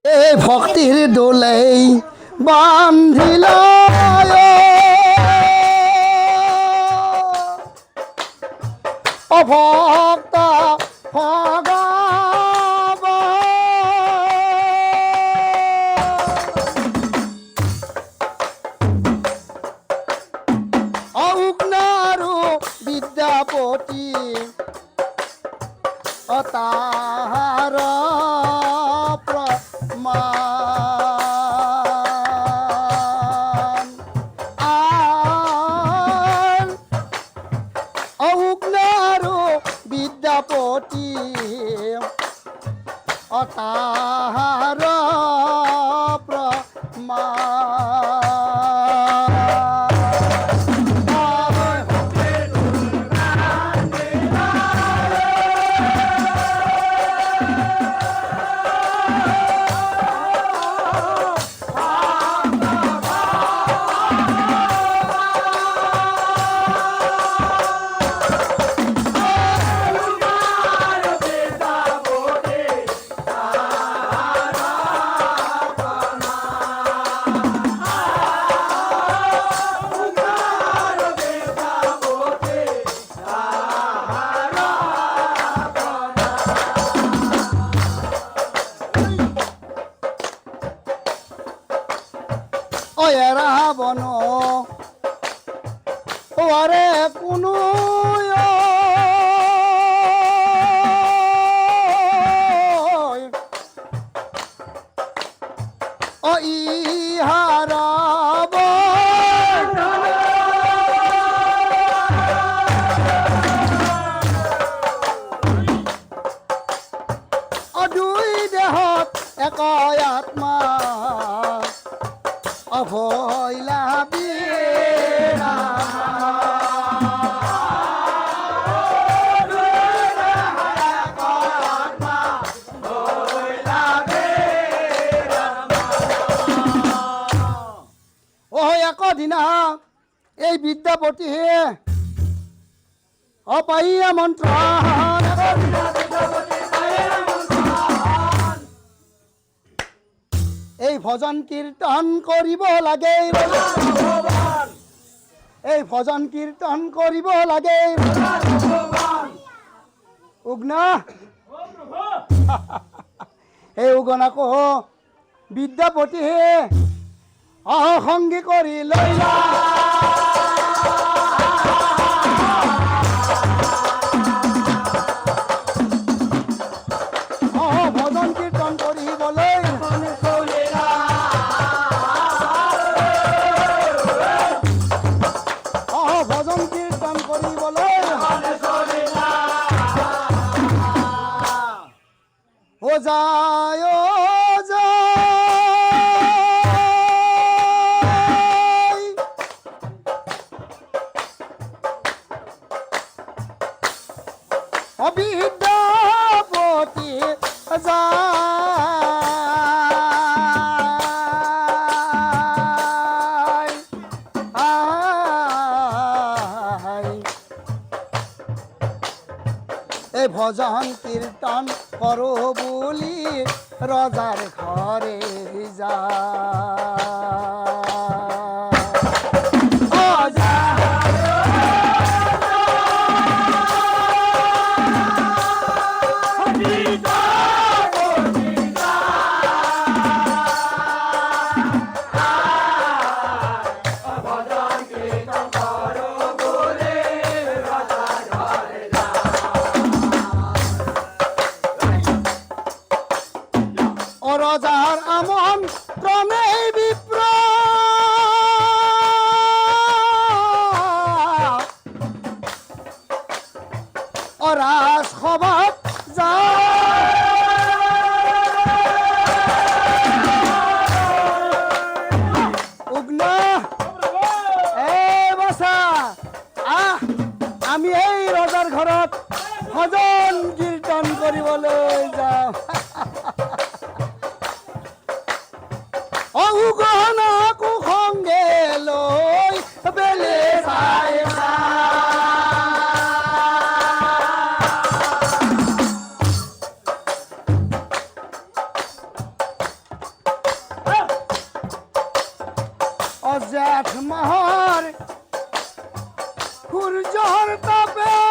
এই ভক্তির দোলেই বান্ধিল অভক্ত ভগব অউগ্নারু বিদ্যাপতি তাহার প্রমাণ আর অউগ্নারু বিদ্যাপতি তাহার রাবণ ওরে কোনো ও ইহারাব দুই দেহত এক আত্মা অভয়লা বীরা ও একদিনা এই বিদ্যাপতি অপাইয়া মন্ত্র এই ভজন কীর্তন করিব লাগে এই ভজন কীর্তন করিব লাগে উগ্না এই উগনা কহ বিদ্যাপতি হে অসংগী কৰি লইলা ভজন কীর্তন কৰিবলৈ ভজন কীর্তন কৰিবলৈ ও যায় বিদ্যাপতি এই ভজন কীর্তন করো বলি রজার ঘরে যা রজার আমন্ত্রণে বিপ্র রাজ সভাত উগ্না বসা আমি এই ৰজাৰ ঘৰত ভজন কীৰ্তন কৰিবলৈ যাওঁ অগহনা কুসংগে লৈ বেলে চাই জেঠ মাহর সূর্যর তাপে